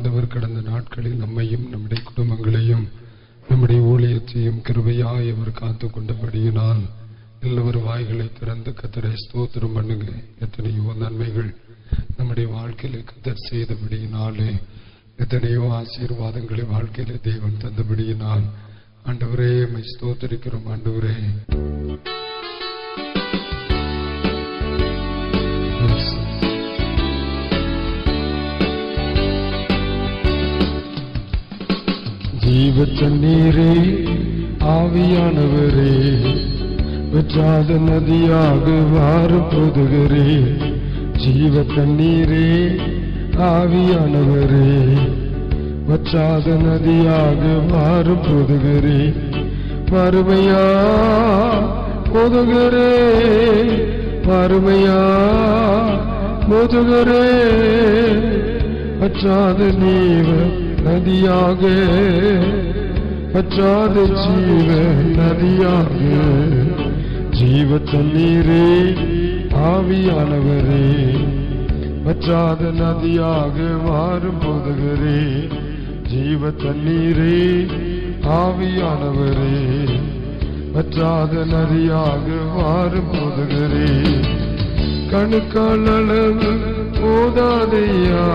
ஆண்டவர் கடந்த நாட்களில் நம்மையும் நம்முடைய குடும்பங்களையும் நம்முடைய ஊழியத்தையும் கிருபையாய் அவர் காத்து கொண்டபடியினால் எல்லோரும் வாய்களை திறந்து கர்த்தரை ஸ்தோத்திரம் பண்ணுங்க. எத்தனையோ நன்மைகள் நம்முடைய வாழ்க்கையில் கர்த்தர் செய்தபடியினாலே, எத்தனையோ ஆசீர்வாதங்களை வாழ்க்கையில தேவன் தந்தபடியினால் ஆண்டவரே உம்மை ஸ்தோத்திரிக்கிறோம். ஆண்டவரே ஜீவ தண்ணீரே ஆவியானவரே வற்றாத நதியாக வாரும் போதுகிறே. ஜீவ தண்ணீரே ஆவியானவரே வற்றாத நதியாக வாரும் போதுகிறே. மறுமையா போதுகிறே, மறுமையா போதுகிறே. வற்றாத நீவ நதியாக, வற்றாத ஜீவ நதியாக. ஜீவ தண்ணீரே ஆவியானவரே வற்றாத நதியாக வாரும் போதுகிறே. ஜீவ தண்ணீரே ஆவியானவரே வற்றாத நதியாக வாரும் போதுகிறே. கணுக்கால் அளவு போதாதையா,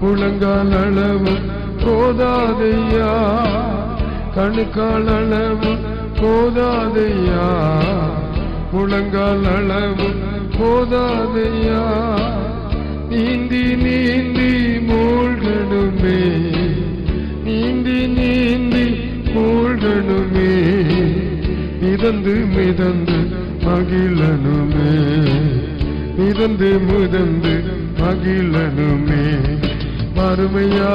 முழங்கால் அளவு போதாதையா, கணுக்கால் அளவு போதாதையா, முழங்கால் அளவு போதாதையா. நீந்தி நீந்தி மூழ்கணுமே, நீந்தி நீந்தி மூழ்கணுமே. மிதந்து மிதந்து மகிழனுமே, மிதந்து மிதந்து மகிழனுமே. மறுமையா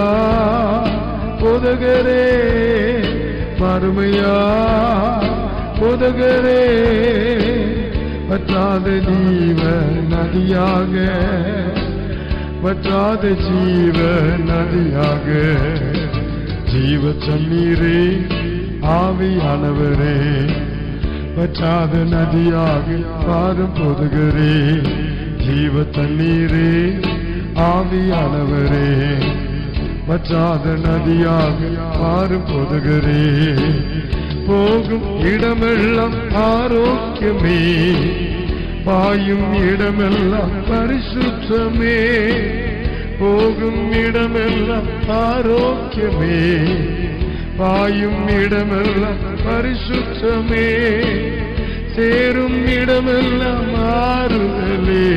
போதகரே, மறுமையா போதகரே. வற்றாத ஜீவ நதியாக, வற்றாத ஜீவ நதியாக. ஜீவ தண்ணீரே ஆவியானவரே வற்றாத நதியாக வாரும் போதுகிறே. ஜீவ தண்ணீரே ஆவியானவரே வற்றாத நதியாக வாரும் போதுகிறே. போகும் இடமெல்லாம் ஆரோக்கியமே, பாயும் இடமெல்லாம் பரிசுத்தமே. போகும் இடமெல்லாம் ஆரோக்கியமே, பாயும் இடமெல்லாம் பரிசுத்தமே. சேரும் இடமெல்லாம் ஆறுதலே,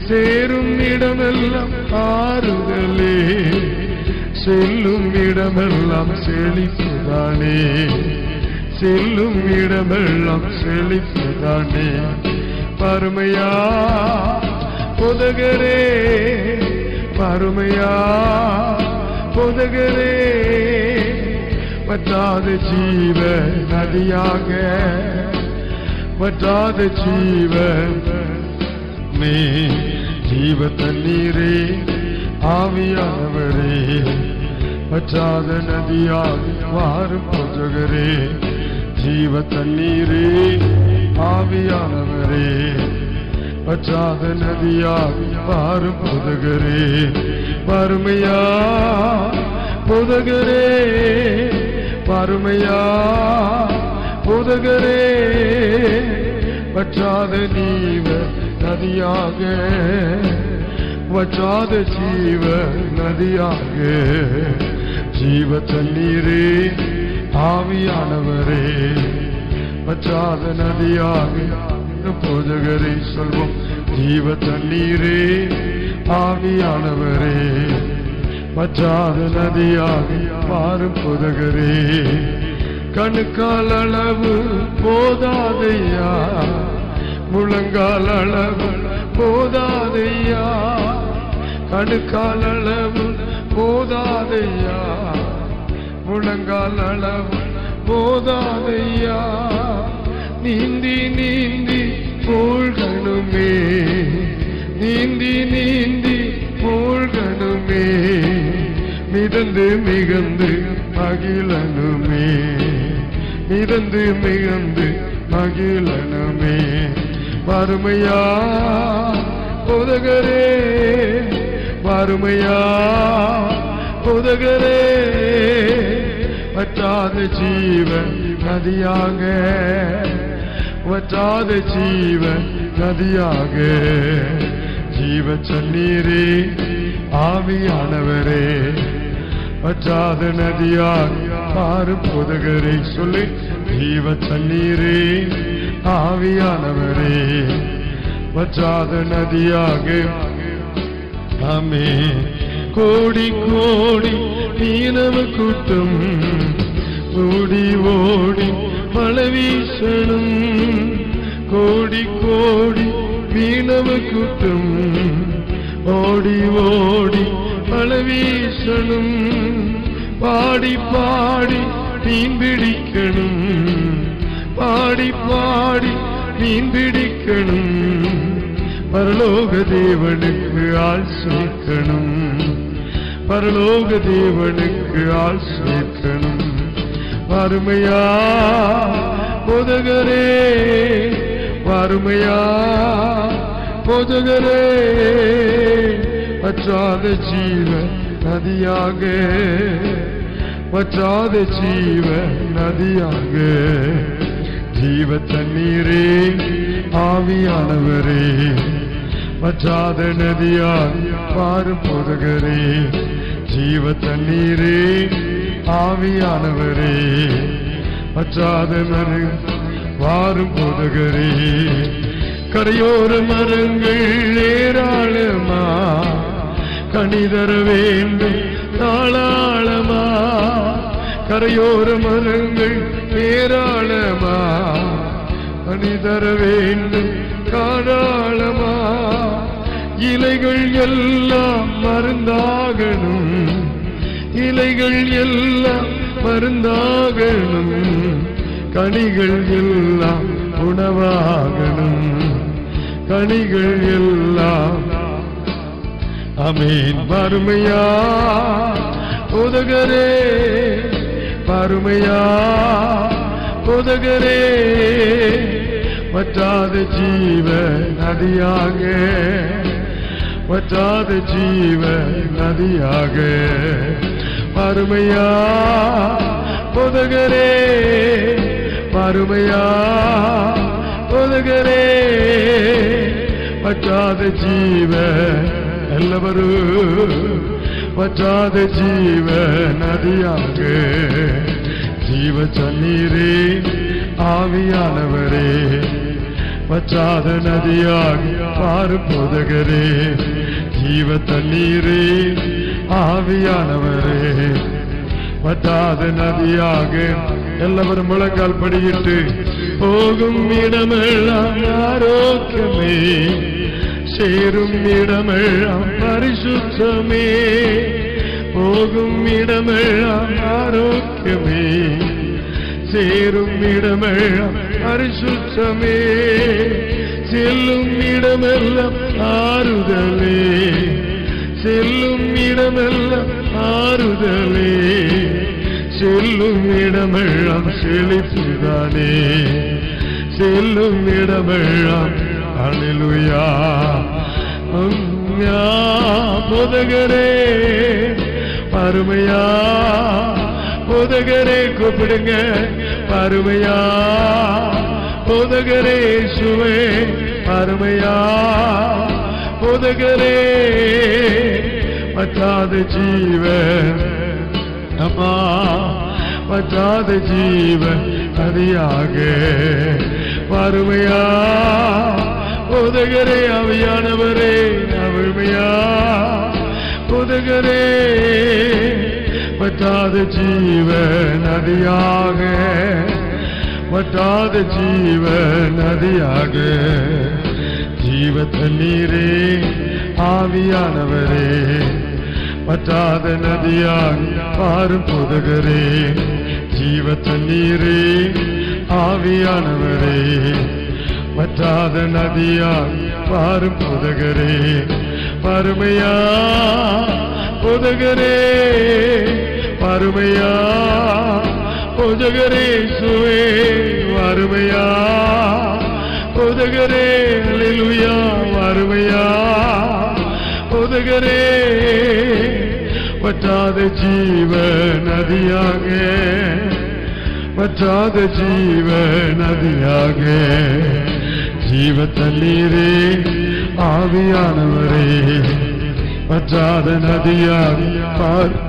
சேரும் இடமெல்லாம் ஆறுதலே. செல்லும் இடமெல்லாம் செழிப்புதானே, செல்லும் இடமெல்லாம் செழிப்புதானே. பருமையா பொதகரே, பருமையா பொதகரே. வற்றாத ஜீவ நதியாக, வற்றாத ஜீவ மே. ஜீவ தண்ணீரே ஆவியானவரே வற்றாத நதியாக வாரும் போதுகிறே. ஜீவ தண்ணீரே ஆவியானவரே வற்றாத நதியாக வாரும் போதுகிறே. வறுமையா போதுகிறே, வறுமையா போதுகிறே. வற்றாத நீவ நதியாக, வற்றாத ஜீவ நதியாக. ஜீவ தண்ணீரே ஆவியானவரே வற்றாத நதியாக போதுகிறே. சொல்வோம். ஜீவ தண்ணீரே ஆவியானவரே வற்றாத நதியாக வாரும் போதுகிறே. கணுக்கால் அளவு போதாதையா, முழங்கால் அளவு போதாதையா, கணுக்கால் அளவு போதாதையா, முழங்கால் அளவு போதாதையா. நீந்தி நீந்தி மூழ்கணுமே, நீந்தி நீந்தி மூழ்கணுமே. மிதந்து மிகந்து மகிழனுமே, மிதந்து மிகந்து மகிழனுமே. வறுமையா பொதகரே, வறுமையா புதகரே வற்றாத ஜீவ நதியாக வற்றாத ஜீவ நதியாக ஜீவ தண்ணீரே ஆவியானவரே வற்றாத நதியாக பாரு புதகரே சொல்லி ஜீவ தண்ணீரே ஆவியானவரே வற்றாத நதியாக ஆமே கோடி கோடி மீனவ கூட்டம் ஓடி ஓடி மழை வீசணும் கோடி கோடி மீனவ கூட்டம் ஓடி ஓடி மழை வீசணும் பாடி பாடி மீன் பிடிக்கணும் பாடி பாடி மீன் பிடிக்கணும் பரலோக தேவனுக்கு ஆள் சேர்க்கணும் பரலோக தேவனுக்கு ஆள் சேர்க்கணும் வறுமையா புதகரே வறுமையா புதகரே வற்றாத ஜீவ நதியாக வற்றாத ஜீவ நதியாக ஜீவ தண்ணீரே ஆவியானவரே வற்றாத நதியாக பாரு புதகரே ஜீவ தண்ணீரே ஆவியானவரே வற்றாத மரு வாரும் புதகரே கரையோர மரங்கள் ஏராளமா கனிதர வேண்டும் தாளாளமா கரையோர மரங்கள் ஏராளமா கனிதர வேண்டும் தாளாளமா இலைகள் எல்லாம் மருந்தாகணும் இலைகள் எல்லாம் மருந்தாகணும் கனிகள் எல்லாம் உணவாகணும் கனிகள் எல்லாம் ஆமென் வறுமையா புதகரே வறுமையா புதகரே வற்றாத ஜீவ நதியாக வற்றாத ஜீவ நதியாக வறுமையா புதகரே வறுமையா புதகரே வற்றாத ஜீவ ಎಲ್ಲವರು ವಚಾದ ಜೀವ ನದಿಯಾಗ ಜೀವ ತಣ್ಣೀರೇ ಆವಿಯಾನವರೇ ವಚಾದ ನದಿಯಾಗಿ ಪಾರು ಪೋದಗರೇ ಜೀವ ತಣ್ಣೀರೇ ಆವಿಯಾನವರೇ வற்றாத நதியாக எல்லாரும் முழங்கால் படியிட்டு போகும் இடமெல்லாம் ஆரோக்கியமே சேரும் இடமெல்லாம் பரிசுத்தமே போகும் இடமெல்லாம் ஆரோக்கியமே சேரும் இடமெல்லாம் பரிசுத்தமே செல்லும் இடமெல்லாம் ஆறுதலே செல்லும் இடமெல்லாம் ஆறுதலே செல்லும் இடமெல்லாம் செழிப்புதானே செல்லும் இடமெல்லாம் அல்லேலூயா போதகரே பருமையா போதகரே கூப்பிடுங்க பருமையா போதகரே சுவே பருமையா போதகரே வற்றாத ஜீவன் அம்மா வற்றாத ஜீவன் நதியாக வறுமையா போதகரே ஆவியானவரே வறுமையா போதகரே வற்றாத ஜீவன் நதியாக வற்றாத ஜீவன் நதியாக ஜீவ தண்ணீரே ஆவியானவரே வற்றாத நதியாய் பாரும் போதகரே ஜீவ தண்ணீரே ஆவியானவரே வற்றாத நதியாய் பாரும் போதகரே பருமையா போதகரே பருமையா போதகரே சுவே வறுமையா போதகரே அல்லேலூயா வறுமையா புதகரே வற்றாத ஜீவ நதியாக வற்றாத ஜீவ நதியாக ஜீவ தண்ணீரே ஆவியானவரே வற்றாத நதியாக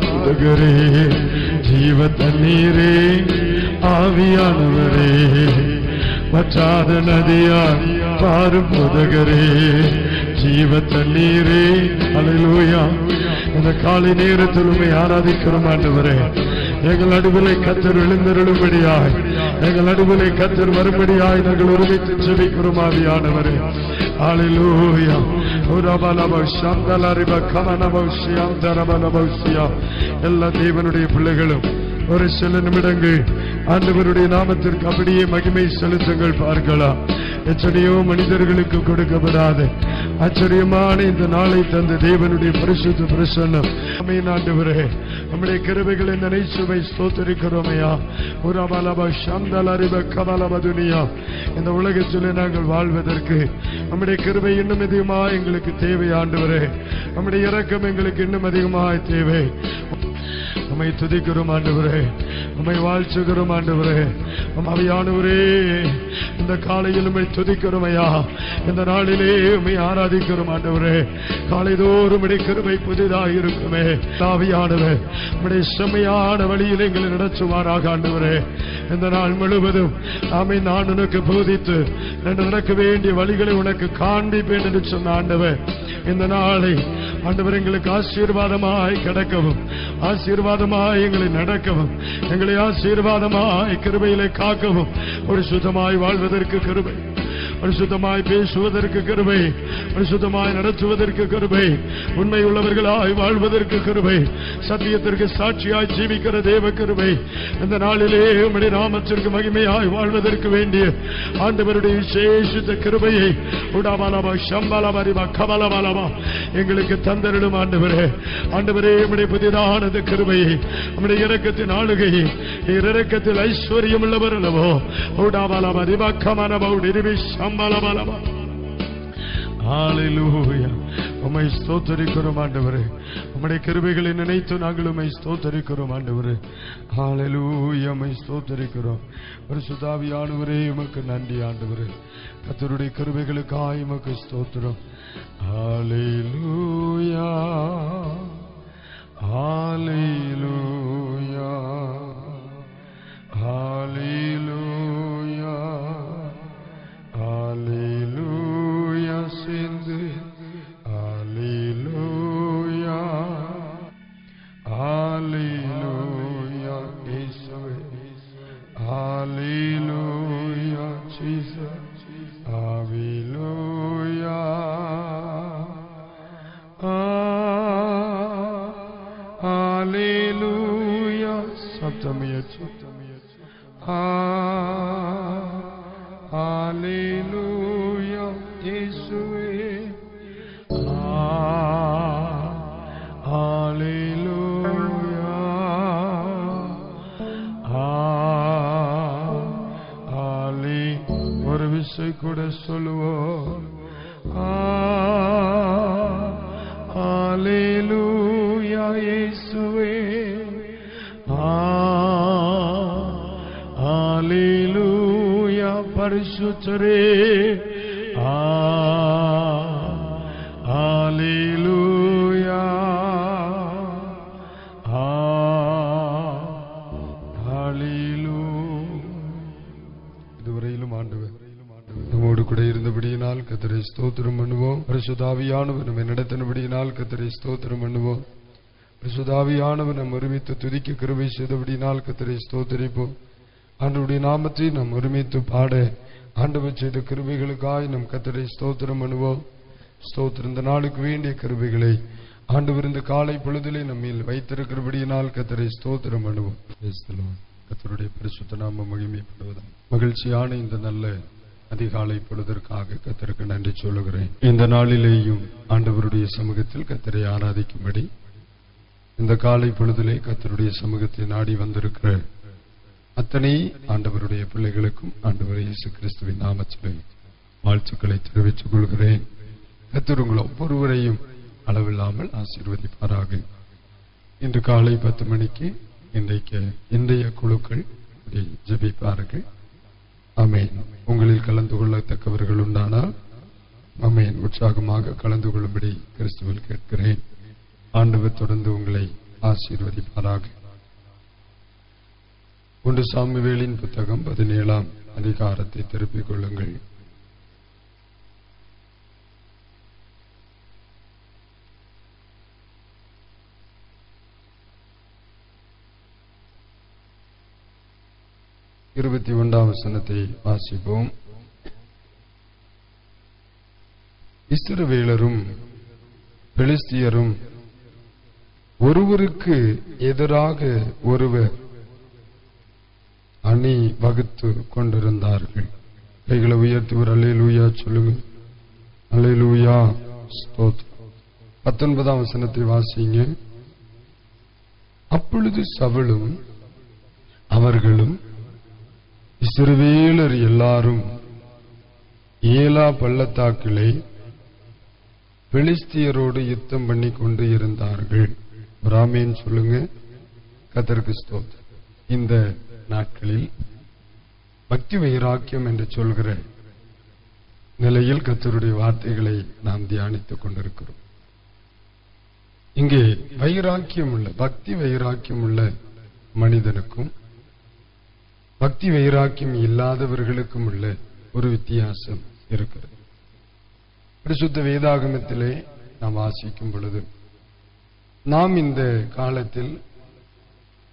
புதகரே ஜீவ தண்ணீரே ஆவியானவரே வற்றாத நதியாக பாரும் புதகரே ஜீவ தண்ணீரே. அல்லேலூயா. இந்த காலை நேரத்தில் உம்மை ஆராதிக்கிறோம் ஆண்டவரே. எங்கள் நடுவிலே கர்த்தர் எழுந்தருளும்படியாய், எங்கள் நடுவிலே கர்த்தர் வரும்படியாய் நாங்கள் ஒருமித்து ஜெபிக்கிறோம் ஆவியானவரே. அல்லேலூயா. எல்லா தேவனுடைய பிள்ளைகளும் ஒரு சில நிமிடங்கள் ஆண்டவருடைய நாமத்திற்கு அப்படியே மகிமை செலுத்துங்கள் பார்க்கலாம். எத்தனையோ மனிதர்களுக்கு கொடுக்கப்படாத ஆச்சரியமான இந்த நாளை தந்த தேவனுடைய பரிசுத்த பிரசன்னம். ஆமென் ஆண்டவரே. நம்முடைய கிருபைகளை நினைச்சுவை ஸ்தோத்திரிக்கிறோமையா. இந்த உலகத்திலே நாங்கள் வாழ்வதற்கு நம்முடைய கிருபை இன்னும் அதிகமாக எங்களுக்கு தேவை ஆண்டவரே. நம்முடைய இரக்கம் எங்களுக்கு இன்னும் அதிகமாக தேவை. உம்மை துதிக்கிறோம் ஆண்டவரே, உம்மை வாழ்த்துகிறோம் ஆண்டவரே. ஆவியானவரே, இந்த காலையில் உம்மை துதிக்கிறோம் ஐயா. இந்த நாளிலே உம்மை ஆராதிக்கிறோம் ஆண்டவரே. காலைதோறும் உம்முடைய கிருபை புதிதாக இருக்குமே. ஆவியானவரே, உம்முடைய செம்மையான வழியில் எங்களை நடத்துவாராக ஆண்டவரே. இந்த நாள் முழுவதும் ஆமென் நான் உனக்கு போதித்து நடக்க வேண்டிய வழிகளை உனக்கு காண்பிப்பேன் என்று சொன்ன ஆண்டவர், இந்த நாளை ஆண்டவர் எங்களுக்கு ஆசீர்வாதமாய் கிடைக்கவும், ஆசீர்வாதமாய் எங்களை நடக்கவும், எங்களை ஆசீர்வாதமாய் கிருபையிலே காக்கவும், ஒரு சுத்தமாய் வாழ்வதற்கு கிருபை, ஒரு சுத்தமாய் பேசுவதற்கு கிருபை, ஒரு சுத்தமாய் நடத்துவதற்கு கிருபை, உண்மை உள்ளவர்களாய் வாழ்வதற்கு கிருபை, சத்தியத்திற்கு சாட்சியாய் ஜீவிக்கிற தேவ கிருபை, இந்த நாளிலே உம்முடைய நாமத்திற்கு மகிமையாய் வாழ்வதற்கு வேண்டிய ஆண்டவருடைய விசேஷித்த கிருபையை உடாபாலமா சம்பாலமா கபலபாலமா எங்களுக்கு தந்தரிடும் ஆண்டவரே. ஆண்டவரே, உம்முடைய புதிதான கிருபையை, உம்முடைய இரக்கத்தின் ஆளுகையை, இரக்கத்தில் ஐஸ்வர்யம் உள்ளவர் அல்லவோ. உடாபாலமா ரிபக்கமனபா உடிரிபி சம்பாலபாலமா. ஹல்லேலூயா. உம்மை ஸ்தோத்திரிக்கிறோம் ஆண்டவரே. உம்முடைய கிருபைகளை நினைத்து நாங்கள் உம்மை ஸ்தோத்திரிக்கிறோம் ஆண்டவரே. ஹல்லேலூயா. உம்மை ஸ்தோத்திரிக்கிறோம். பரிசுத்த ஆவியானவரே, உமக்கு நன்றி ஆண்டவரே. கர்த்தருடைய கிருபைகளுக்காய் உமக்கு ஸ்தோத்திரம். ஹல்லேலூயா. ஹல்லேலூயா. ஹல்லேலூயா. ஹல்லேலூயா. சிந்து ஹல்லேலூயா. ஹல்லேலூயா. இயேசுவே ஹல்லேலூயா. ஜீசஸ் ஹல்லேலூயா. ஹல்லேலூயா. சப்தமியச்சு ஹல்லேலூயா. இயேசுவே ஹல்லேலூயா. ஹல்லே ஒரு விசை கூட சொல்லுவோம். ஹல்லேலூயா. இயேசுவே ஹல்லேலூயா. பரிசுத்தரே ஹல்லேலூயா. இதுவரையிலும் ஆண்டவர் நம்மோடு கூட இருந்தபடியினால் கர்த்தரை ஸ்தோத்திரம் பண்ணுவோம். பரிசுத்த ஆவியானவர் நம்மை நடத்தினபடியினால் கர்த்தரை ஸ்தோத்திரம் பண்ணுவோம். பரிசுத்த ஆவியானவர் நம் ஒருமித்து துதிக்க கிருபை செய்தபடியினால் கர்த்தரை ஸ்தோத்திரிப்போம். ஆண்டவருடைய நாமத்தை நாம் ஒருமித்து பாட ஆண்டவர் செய்த கிருபைகளுக்காய் நம் கர்த்தரை ஸ்தோத்திரம் பண்ணுவோம். ஸ்தோத்திரம். இந்த நாளுக்கு வேண்டிய கிருபைகளை ஆண்டவர் இந்த காலை பொழுதிலே நம்மில் வைத்திருக்கிறபடியினால் கர்த்தரை ஸ்தோத்திரம் பண்ணுவோம். கர்த்தருடைய பரிசுத்த நாமம் மகிமைப்படுவதும். மகிழ்ச்சியான இந்த நல்ல அதிகாலை பொழுதற்காக கர்த்தருக்கு நன்றி சொல்லுகிறேன். இந்த நாளிலேயும் ஆண்டவருடைய சமூகத்தில் கர்த்தரை ஆராதிக்கும்படி இந்த காலை பொழுதிலே கர்த்தருடைய சமூகத்தை நாடி வந்திருக்கிற அத்தனை ஆண்டவருடைய பிள்ளைகளுக்கும் ஆண்டவர் இயேசு கிறிஸ்துவின் நாமத்திலே வாழ்த்துக்களை தெரிவித்துக் கொள்கிறேன். கர்த்தர் உங்கள் ஒவ்வொருவரையும் அளவில்லாமல் ஆசீர்வதிப்பாராக. இன்று காலை 10 மணிக்கு இன்றைய குழுக்கள் ஜெபிப்பார்கள். ஆமென். உங்களில் கலந்து கொள்ளத்தக்கவர்கள் உண்டானால் ஆமென் உற்சாகமாக கலந்து கொள்ளும்படி கிறிஸ்துவில் கேட்கிறேன். ஆண்டவர் தொடர்ந்து உங்களை ஆசீர்வதிப்பாராக. 1 சாமுவேலின் புத்தகம் 17ஆம் அதிகாரத்தை திருப்பிக் கொள்ளுங்கள். இருபத்தி 1ஆம் வசனத்தை வாசிப்போம். இஸ்ரவேலரும் பெலிஸ்தியரும் ஒருவருக்கு எதிராக ஒருவர் அணி வகுத்து கொண்டிருந்தார்கள். கைகளை உயர்த்துவர் அல்லேலூயா சொல்லுங்க. அல்லேலூயா ஸ்தோத்திரம். 19ஆம் வசனத்தை வாசிங்க. அப்பொழுது சவுலும் அவர்களும் இஸ்ரவேலர் எல்லாரும் ஏலா பள்ளத்தாக்கிலே பெலிஸ்தியரோடு யுத்தம் பண்ணி கொண்டு இருந்தார்கள். ஆமென் சொல்லுங்க. கர்த்தருக்கு ஸ்தோத்திரம். இந்த நாட்களில் பக்தி வைராக்கியம் என்று சொல்கிற நிலையில் கர்த்தருடைய வார்த்தைகளை நாம் தியானித்துக் கொண்டிருக்கிறோம். இங்கே வைராக்கியம் உள்ள பக்தி வைராக்கியம் உள்ள மனிதனுக்கும் பக்தி வைராக்கியம் இல்லாதவர்களுக்கும் உள்ள ஒரு வித்தியாசம் இருக்கிறது. பரிசுத்த வேதாகமத்திலே நாம் வாசிக்கும் பொழுது நாம் இந்த காலத்தில்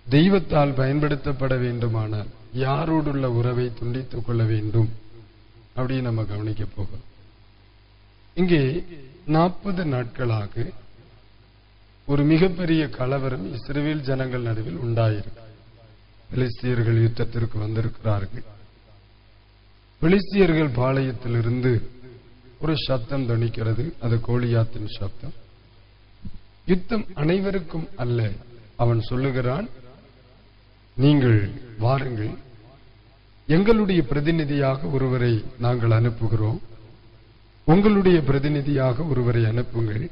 தெய்வத்தால் பயன்படுத்தப்பட வேண்டுமானால் யாரோடுள்ள உறவை துண்டித்துக் கொள்ள வேண்டும் அப்படின்னு நம்ம கவனிக்க போகிறோம். இங்கே 40 நாட்களாக ஒரு மிகப்பெரிய கலவரம் இஸ்ரவேல் ஜனங்கள் நடுவில் உண்டாயிருக்கு. பெலிஸ்தியர்கள் யுத்தத்திற்கு வந்திருக்கிறார்கள். பெலிஸ்தியர்கள் பாளையத்திலிருந்து ஒரு சத்தம் தொனிக்கிறது. அது கோலியாத்தின் சத்தம். யுத்தம் அனைவருக்கும் அல்ல. அவன் சொல்லுகிறான், நீங்கள் வாருங்கள், எங்களுடைய பிரதிநிதியாக ஒருவரை நாங்கள் அனுப்புகிறோம், உங்களுடைய பிரதிநிதியாக ஒருவரை அனுப்புங்கள்,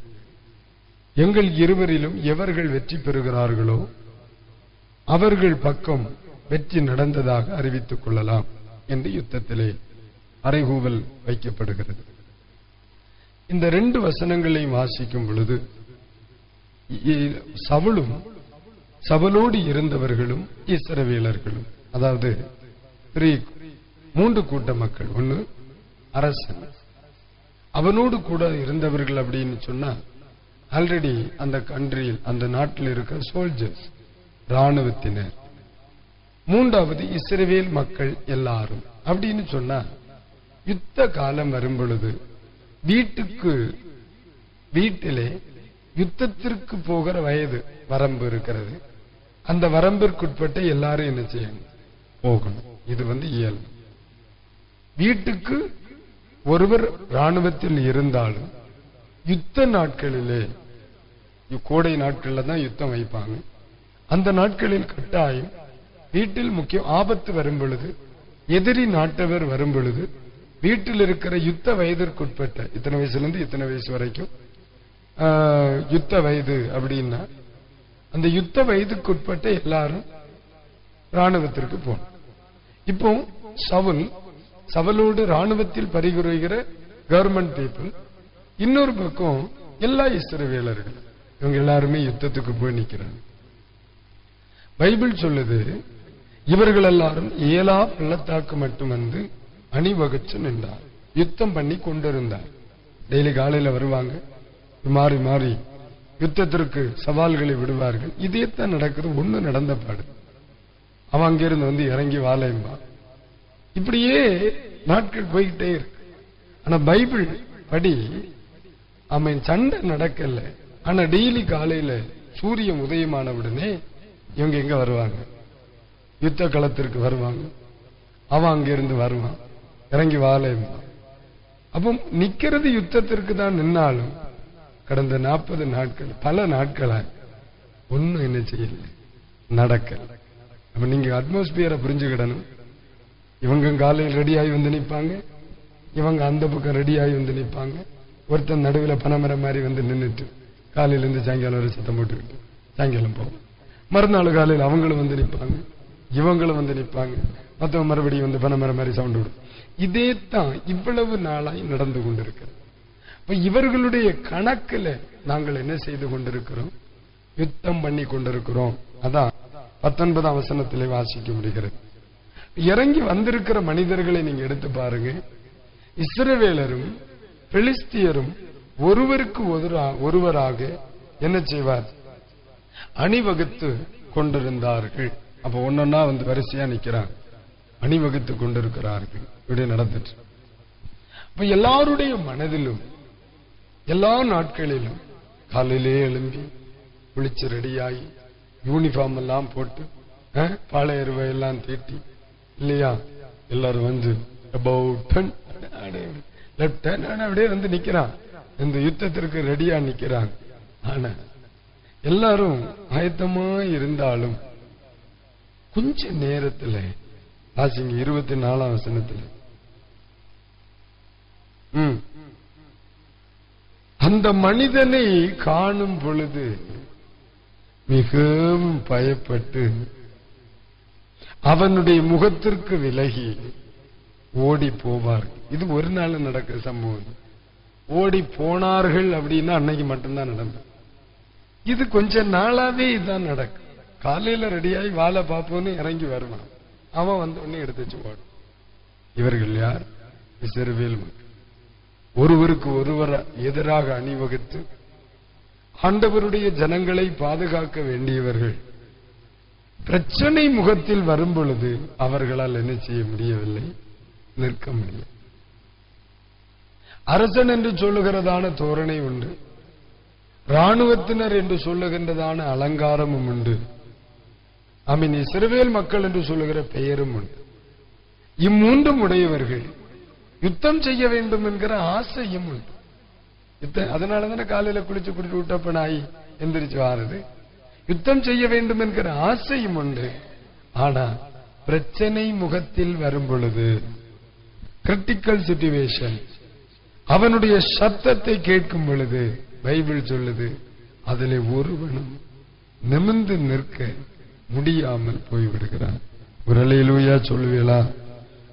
எங்கள் இருவரிலும் எவர்கள் வெற்றி பெறுகிறார்களோ அவர்கள் பக்கம் வெற்றி நடந்ததாக அறிவித்துக் கொள்ளலாம் என்று யுத்தத்திலே அறைகூவல் வைக்கப்படுகிறது. இந்த 2 வசனங்களையும் வாசிக்கும் பொழுது சவுலும் சவுலோடு இருந்தவர்களும் இஸ்ரவேலர்களும், அதாவது 3 கூட்ட மக்கள். ஒன்னு அரசன், அவனோடு கூட இருந்தவர்கள் அப்படின்னு சொன்னா ஆல்ரெடி அந்த கண்ட்ரியில் அந்த நாட்டில் இருக்கிற சோல்ஜர்ஸ் ராணுவத்தினர். 3வது இஸ்ரவேல் மக்கள் எல்லாரும். அப்படின்னு சொன்னா யுத்த காலம் வரும் பொழுது வீட்டிலே யுத்தத்திற்கு போகிற வயது வரம்பு இருக்கிறது. அந்த வரம்பிற்குட்பட்ட எல்லாரும் என்ன செய்யணும்? போகணும். இது இயல்பு. வீட்டுக்கு ஒருவர் ராணுவத்தில் இருந்தாலும் யுத்த நாட்களிலே, கோடை நாட்கள்ல தான் யுத்தம் வைப்பாங்க. அந்த நாட்களில் கட்டாயம் வீட்டில் முக்கிய ஆபத்து வரும் பொழுது, எதிரி நாட்டவர் வரும் பொழுது, வீட்டில் இருக்கிற யுத்த வயதிற்குட்பட்ட இத்தனை வயசுல இருந்து இத்தனை வயசு வரைக்கும் யுத்த வயது அப்படின்னா அந்த யுத்த வயதுக்குட்பட்ட எல்லாரும் ராணுவத்திற்கு போகணும். இப்போ சவுலோடு ராணுவத்தில் பரிகுறைகிற கவர்மெண்ட் பீப்புள், இன்னொரு பக்கம் எல்லா இஸ்ரவேலர்கள், இவங்க எல்லாருமே யுத்தத்துக்கு போய் நிக்கிறாங்க. பைபிள் சொல்லுது, இவர்கள் எல்லாரும் ஏலா பள்ளத்தாக்கு மட்டும் வந்து அணிவகுச்சு நின்றார், யுத்தம் பண்ணி கொண்டிருந்தார். டெய்லி காலையில வருவாங்க, மாறி மாறி யுத்தத்திற்கு சவால்களை விடுவார்கள். இதேத்தான் நடக்குது. ஒண்ணு நடந்த பாடு, அவன் அங்கிருந்து இறங்கி வாழையும்பா. இப்படியே நாட்கள் போய்கிட்டே இருக்கு. ஆனா பைபிள் படி அவன் சண்டை நடக்கல. ஆனா டெய்லி காலையில சூரியன் உதயமான உடனே இவங்க எங்க வருவாங்க? யுத்த களத்திற்கு வருவாங்க. அவன் அங்கிருந்து வருவான், இறங்கி வாழையும்பா. அப்போ நிக்கிறது யுத்தத்திற்கு தான். நின்னாலும் கடந்த 40 நாட்கள் பல நாட்களா ஒன்னும் என்ன செய்யல, நடக்கல. அப்ப நீங்க அட்மாஸ்பியரை புரிஞ்சுக்கிடணும். இவங்க காலையில் ரெடியாகி வந்து நிற்பாங்க, இவங்க அந்த பக்கம் ரெடியாகி வந்து நிற்பாங்க. ஒருத்தன் நடுவில் பனைமரம் மாதிரி வந்து நின்றுட்டு காலையிலேருந்து சாயங்காலம் வரை சத்தம் போட்டுக்கிட்டு சாயங்காலம் போவோம். மறுநாள் காலையில் அவங்களும் வந்து நிற்பாங்க, இவங்களும் வந்து நிற்பாங்க, மற்றவங்க மறுபடியும் வந்து பனமர மாதிரி சவுண்ட் விடும். இதே தான் இவ்வளவு நாளாய் நடந்து கொண்டிருக்கிறது. இப்ப இவர்களுடைய கணக்குல நாங்கள் என்ன செய்து கொண்டிருக்கிறோம்? யுத்தம் பண்ணி கொண்டிருக்கிறோம். அதான் 19ஆம் வசனத்திலே வாசிக்க முடிகிறது. இறங்கி வந்திருக்கிற மனிதர்களை நீங்க எடுத்து பாருங்க. இஸ்ரவேலரும் பெலிஸ்தியரும் ஒருவருக்கு ஒருவராக என்ன செய்வார்? அணிவகுத்து கொண்டிருந்தார்கள். அப்ப ஒன்னொன்னா வந்து வரிசையா நிக்கிறாங்க, அணிவகுத்து கொண்டிருக்கிறார்கள். இப்படி நடந்துட்டு அப்ப எல்லாருடைய மனதிலும் எல்லா நாட்களிலும் காலையிலே எழும்பி குளிச்சு ரெடியாகி யூனிஃபார்ம் எல்லாம் போட்டு பாளையருவை எல்லாம் தீட்டி இல்லையா, எல்லாரும் வந்து அப்படியே வந்து நிக்கிறான். இந்த யுத்தத்திற்கு ரெடியா நிக்கிறாங்க. ஆனா எல்லாரும் ஆயத்தமா இருந்தாலும் கொஞ்ச நேரத்தில் வாசிங்க 24ஆம் வசனத்தில் அந்த மனிதனை காணும் பொழுது மிகவும் பயப்பட்டு அவனுடைய முகத்திற்கு விலகி ஓடி போவார்கள். இது ஒரு நாள் நடக்கிற சம்பவம். ஓடி போனார்கள் அப்படின்னா அன்னைக்கு மட்டும்தான் நடந்தது. இது கொஞ்ச நாளாவே இதுதான் நடக்கும். காலையில ரெடியாகி வாழை பார்ப்போன்னு இறங்கி வருவான், அவன் வந்து ஒன்னு எடுத்து வச்சு ஓடும். இவர்கள் யார்? இஸ்ரவேல் மக்கள். ஒருவருக்கு ஒருவர் எதிராக அணிவகுத்து ஆண்டவருடைய ஜனங்களை பாதுகாக்க வேண்டியவர்கள் பிரச்சனை முகத்தில் வரும் பொழுது அவர்களால் என்ன செய்ய முடியவில்லை? நிற்க முடியும். அரசன் என்று சொல்லுகிறதான தோரணை உண்டு, ராணுவத்தினர் என்று சொல்லுகின்றதான அலங்காரமும் உண்டு, இஸ்ரவேல் மக்கள் என்று சொல்லுகிற பெயரும் உண்டு. இம்மூன்றும் உடையவர்கள் யுத்தம் செய்ய வேண்டும் என்கிற ஆசையும் உண்டு. அதனாலதானே காலையில குளிச்சு குடிச்சு விட்டப்ப நாய் எந்திரிச்சு வாருது. யுத்தம் செய்ய வேண்டும் என்கிற ஆசையும் உண்டு. ஆனா பிரச்சனை முகத்தில் வரும் பொழுது, கிரிட்டிக்கல் சிச்சுவேஷன், அவனுடைய சத்தத்தை கேட்கும் பொழுது பைபிள் சொல்லுது, அதிலே ஒருவனும் நிமிர்ந்து நிற்க முடியாமல் போய்விடுகிறான். ஒரு அல்லேலூயா சொல்லுவீங்களா?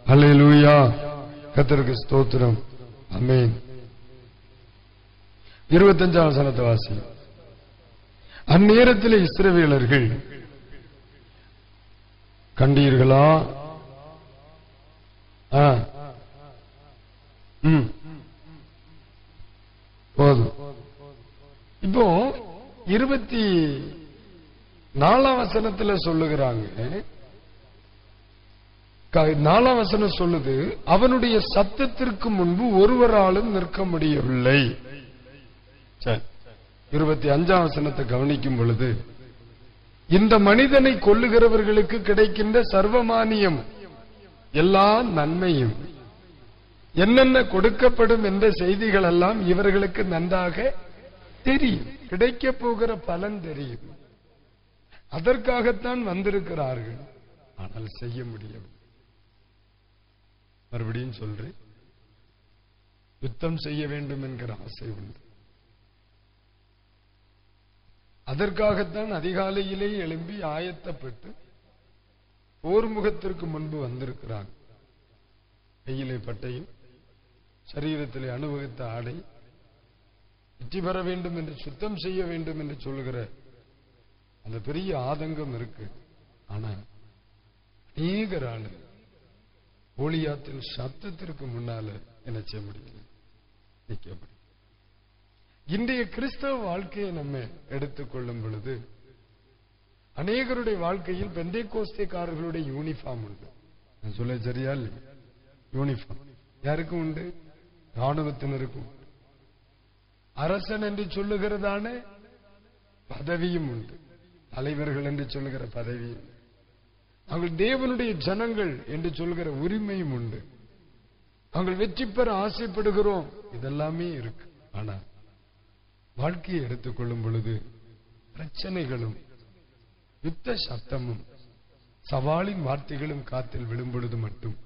அல்லேலூயா, கர்த்தருக்கு ஸ்தோத்திரம். ஆமென். 25ஆம் வசனத்தை வாசி. அந்நேரத்தில் இஸ்ரவேலர்கள் கண்டீர்களா? போதும். இப்போ 24ஆம் வசனத்துல சொல்லுகிறாங்க, 4ஆம் வசனம் சொல்லுது, அவனுடைய சத்தத்திற்கு முன்பு ஒருவராலும் நிற்க முடியவில்லை. 25ஆம் வசனத்தை கவனிக்கும் பொழுது, இந்த மனிதனை கொல்லுகிறவர்களுக்கு கிடைக்கின்ற சர்வமானியம் எல்லா நன்மையும் என்னென்ன கொடுக்கப்படும் என்ற செய்திகள் எல்லாம் இவர்களுக்கு நன்றாக தெரியும். கிடைக்க போகிற பலன் தெரியும். அதற்காகத்தான் வந்திருக்கிறார்கள். ஆனால் செய்ய முடியும். மறுபடியும் சொல்றேன், யுத்தம் செய்ய வேண்டும் என்கிற ஆசை உண்டு. அதற்காகத்தான் அதிகாலையிலே எழும்பி ஆயத்தப்பட்டு போர் முகத்திற்கு முன்பு வந்திருக்கிறாங்க. கையிலே பட்டையும் சரீரத்திலே அனுபவித்த ஆடை, வெற்றி பெற வேண்டும் என்று, சுத்தம் செய்ய வேண்டும் என்று சொல்லுகிற அந்த பெரிய ஆதங்கம் இருக்கு. ஆனா அநேகரால கோலியாத்தின் சத்தத்திற்கு முன்னால என்ன செய்ய முடியல, நிற்க முடியும். இன்றைய கிறிஸ்தவ வாழ்க்கையை நம்ம எடுத்துக்கொள்ளும் பொழுது அநேகருடைய வாழ்க்கையில் பெந்தேகோஸ்தேக்காரர்களுடைய யூனிஃபார்ம் உண்டு. நான் சொல்ல சரியா இல்லையா? யூனிஃபார்ம் யாருக்கும் உண்டு? ராணுவத்தினருக்கும் உண்டு. அரசன் என்று சொல்லுகிறதான பதவியும் உண்டு. தலைவர்கள் என்று சொல்லுகிற பதவியும், நாங்கள் தேவனுடைய ஜனங்கள் என்று சொல்கிற உரிமையும் உண்டு. நாங்கள் வெற்றி பெற ஆசைப்படுகிறோம், இதெல்லாமே இருக்கு. ஆனா வாழ்க்கையை எடுத்துக்கொள்ளும் பொழுது பிரச்சனைகளும் யுத்த சத்தமும் சவாலின் வார்த்தைகளும் காத்தில் விழும் பொழுது மட்டும்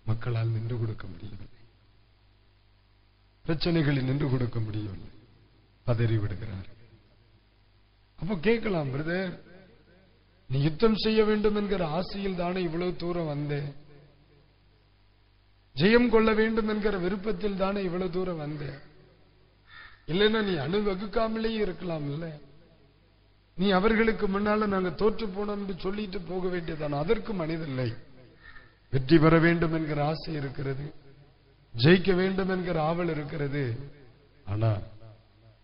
மக்களால் நின்று கொடுக்க முடியவில்லை. பிரச்சனைகளில் நின்று கொடுக்க முடியவில்லை, பதறி விடுகிறார்கள். அப்ப கேட்கலாம், பிரதர் நீ யுத்தம் செய்ய வேண்டும் என்கிற ஆசையில் தானே இவ்வளவு தூரம் வந்தேன், ஜெயம் கொள்ள வேண்டும் என்கிற விருப்பத்தில் தானே இவ்வளவு தூரம் வந்தேன், இல்லைன்னா நீ அனுபவிக்காமலேயே இருக்கலாம், இல்ல நீ அவர்களுக்கு முன்னால நாங்க தோற்று போனோம் என்று சொல்லிட்டு போக வேண்டியதான. அதற்கு மனிதனில்லை. வெற்றி பெற வேண்டும் என்கிற ஆசை இருக்கிறது, ஜெயிக்க வேண்டும் என்கிற ஆவல் இருக்கிறது. ஆனா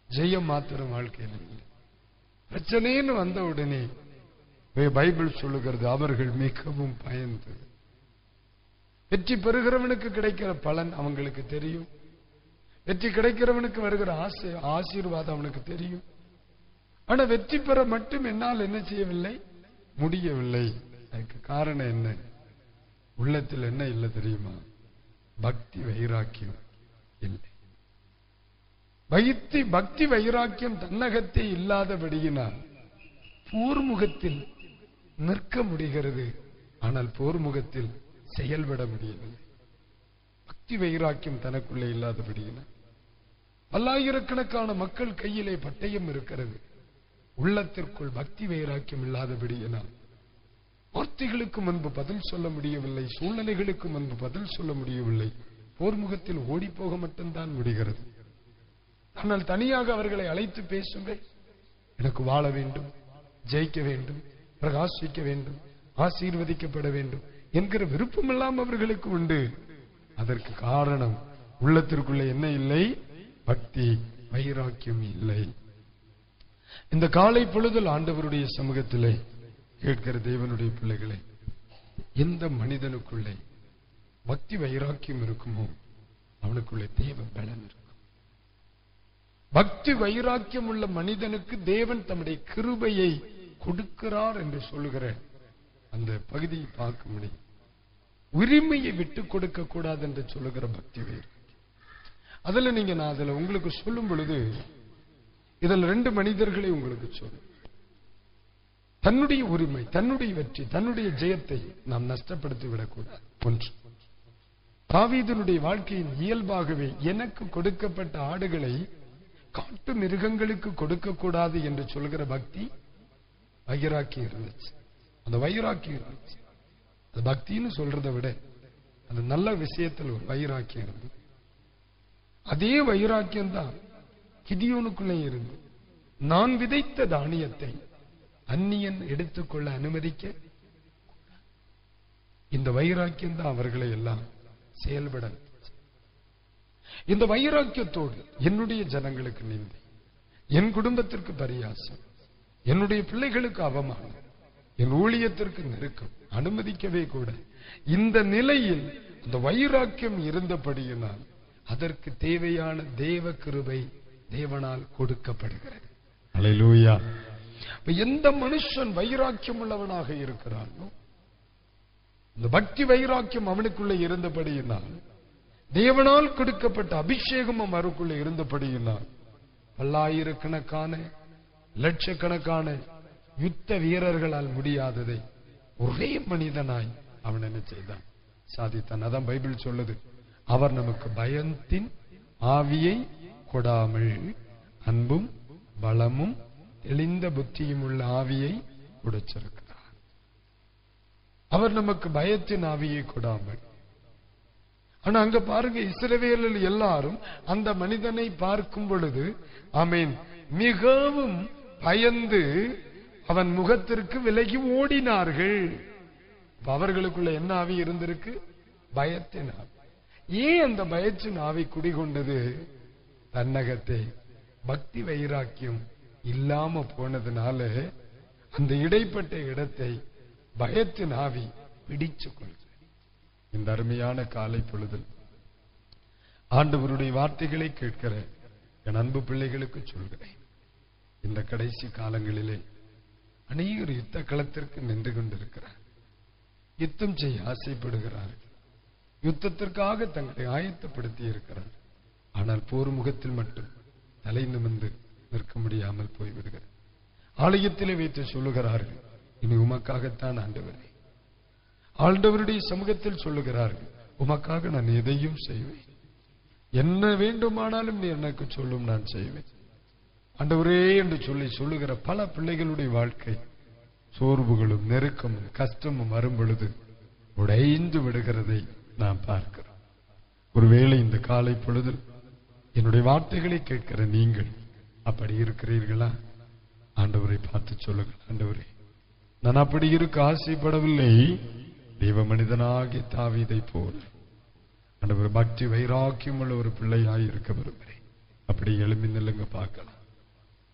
ஜெயம் மாத்திரம் வாழ்க்கையில் இல்லை. பிரச்சனைன்னு வந்த உடனே பைபிள் சொல்லுகிறது, அவர்கள் மிகவும் பயந்து. வெற்றி பெறுகிறவனுக்கு கிடைக்கிற பலன் அவங்களுக்கு தெரியும், வெற்றி கிடைக்கிறவனுக்கு வருகிற ஆசீர்வாதம் அவனுக்கு தெரியும். ஆனா வெற்றி பெற மட்டும் என்னால் என்ன செய்யவில்லை, முடியவில்லை. அதுக்கு காரணம் என்ன? உள்ளத்தில் என்ன இல்லை தெரியுமா? பக்தி வைராக்கியம் இல்லை. பக்தி வைராக்கியம் தன்னகத்தை இல்லாதபடியினால் போர்முகத்தில் நிற்க முடிகிறது, ஆனால் போர்முகத்தில் செயல்பட முடியவில்லை. பக்தி வைராக்கியம் தனக்குள்ளே இல்லாதபடியினால் பல்லாயிரக்கணக்கான மக்கள் கையிலே பட்டயம் இருக்கிறது, உள்ளத்திற்குள் பக்தி வைராக்கியம் இல்லாதபடியினால் வார்த்தைகளுக்கு முன்பு பதில் சொல்ல முடியவில்லை, சூழ்நிலைகளுக்கு முன்பு பதில் சொல்ல முடியவில்லை. போர்முகத்தில் ஓடிப்போக மட்டும்தான் முடிகிறது. ஆனால் தனியாக அவர்களை அழைத்து பேசுங்கள், எனக்கு வாழ வேண்டும், ஜெயிக்க வேண்டும், பிரகாசிக்க வேண்டும், ஆசீர்வதிக்கப்பட வேண்டும் என்கிற விருப்பம் எல்லாம் அவர்களுக்கு உண்டு. அதற்கு காரணம் உள்ளத்திற்குள்ள என்ன இல்லை? பக்தி வைராக்கியம் இல்லை. இந்த காலை பொழுதில் ஆண்டவருடைய சமூகத்திலே கேட்கிற தேவனுடைய பிள்ளைகளை, எந்த மனிதனுக்குள்ளே பக்தி வைராக்கியம் இருக்குமோ அவனுக்குள்ளே தேவ பலன் இருக்கும். பக்தி வைராக்கியம் உள்ள மனிதனுக்கு தேவன் தம்முடைய கிருபையை கொடுக்கிறார் என்று சொல்லுகிற அந்த பகுதியை பார்க்க முடியும். உரிமையை விட்டுக் கொடுக்க கூடாது என்று சொல்லுகிற பக்தி வைராக்கியம். அதுல நான் அதுல உங்களுக்கு சொல்லும் பொழுது இதில் 2 மனிதர்களை உங்களுக்கு சொல்லும். தன்னுடைய உரிமை, தன்னுடைய வெற்றி, தன்னுடைய ஜெயத்தை நாம் நஷ்டப்படுத்தி விடக்கூடாது. ஒன்று, தாவீதுனுடைய வாழ்க்கையின் இயல்பாகவே எனக்கு கொடுக்கப்பட்ட ஆடுகளை காட்டு மிருகங்களுக்கு கொடுக்க கூடாது என்று சொல்கிற பக்தி வைராக்கியம் இருந்துச்சு. அந்த வைராக்கியம் இருந்துச்சு. அது பக்தின்னு சொல்றதை விட அந்த நல்ல விஷயத்தில் ஒரு வைராக்கியம் இருந்தது. அதே வைராக்கியம் தான் கிதியோனுக்குள்ளே இருந்து, நான் விதைத்த தானியத்தை அந்நியன் எடுத்துக்கொள்ள அனுமதிக்க, இந்த வைராக்கியம் தான் அவர்களை எல்லாம் செயல்பட. இந்த வைராக்கியத்தோடு என்னுடைய ஜனங்களுக்கு நிந்தை, என் குடும்பத்திற்கு பரியாசம், என்னுடைய பிள்ளைகளுக்கு அவமானம், என் ஊழியத்திற்கு நெருக்கம் அனுமதிக்கவே கூட. இந்த நிலையில் அந்த வைராக்கியம் இருந்தபடியினால் அதற்கு தேவையான தேவ கிருபை தேவனால் கொடுக்கப்படுகிறது. அல்லேலூயா. எந்த மனுஷன் வைராக்கியம் உள்ளவனாக இருக்கிறானோ, இந்த பக்தி வைராக்கியம் அவனுக்குள்ளே இருந்தபடியினால், தேவனால் கொடுக்கப்பட்ட அபிஷேகம் அவருக்குள்ளே இருந்தபடியினால், பல்லாயிரக்கணக்கான லட்சக்கணக்கான யுத்த வீரர்களால் முடியாததை ஒரே மனிதனாய் அவன் என்ன செய்தான்? சாதித்தான். அதான் பைபிள் சொல்லுது, அவர் நமக்கு பயத்தின் ஆவியை கொடாமல் அன்பும் பலமும் தெளிந்த புத்தியும் உள்ள ஆவியை கொடுத்திருக்கிறார். அவர் நமக்கு பயத்தின் ஆவியை கொடாமல். ஆனா அங்க பாருங்க, இஸ்ரவேலில் எல்லாரும் அந்த மனிதனை பார்க்கும் பொழுது ஆமென் மிகவும் பயந்து அவன் முகத்திற்கு விலகி ஓடினார்கள். அவர்களுக்குள்ள என்ன ஆவி இருந்திருக்கு? பயத்தின் ஆவி. ஏன் அந்த பயத்தின் ஆவி குடிகொண்டது? தன்னகத்தை பக்தி வைராக்கியம் இல்லாம போனதுனால அந்த இடைப்பட்ட இடத்தை பயத்தின் ஆவி பிடிச்சு கொள்கிறது. இந்த அருமையான காலை பொழுதில் ஆண்டவருடைய வார்த்தைகளை கேட்கிற என் அன்பு பிள்ளைகளுக்கு சொல்கிறேன், இந்த கடைசி காலங்களிலே அநேகர் யுத்த களத்திற்கு நின்று கொண்டிருக்கிறார். யுத்தம் செய்ய ஆசைப்படுகிறார்கள், யுத்தத்திற்காக தங்களை ஆயத்தப்படுத்தி இருக்கிறார். ஆனால் போர் முகத்தில் மட்டும் தலை நிமிர்ந்து நிற்க முடியாமல் போய்விடுகிறது. ஆலயத்திலே வைத்து சொல்லுகிறார்கள், இனி உமக்காகத்தான் ஆண்டவரே. ஆண்டவருடைய சமூகத்தில் சொல்லுகிறார்கள், உமக்காக நான் எதையும் செய்வேன், என்ன வேண்டுமானாலும் நீ எனக்கு சொல்லும், நான் செய்வேன். ஆண்டவரே என்று சொல்லுகிற பல பிள்ளைகளுடைய வாழ்க்கை சோர்வுகளும் நெருக்கமும் கஷ்டமும் வரும் பொழுது உடைந்து விடுகிறதை நாம் பார்க்கிறோம். ஒருவேளை இந்த காலை பொழுதில் என்னுடைய வார்த்தைகளை கேட்கிற நீங்கள் அப்படி இருக்கிறீர்களா? ஆண்டவரை பார்த்து சொல்லுங்கள், ஆண்டவரே நான் அப்படி இருக்க ஆசைப்படவில்லை. தெய்வ மனிதனாகிய தாவீதை போல ஆண்டவர் பக்தி வைராக்கியம் உள்ள ஒரு பிள்ளையாய் இருக்க விரும்புகிறேன். அப்படி எழும்பி நில்லுங்க பார்க்கலாம்.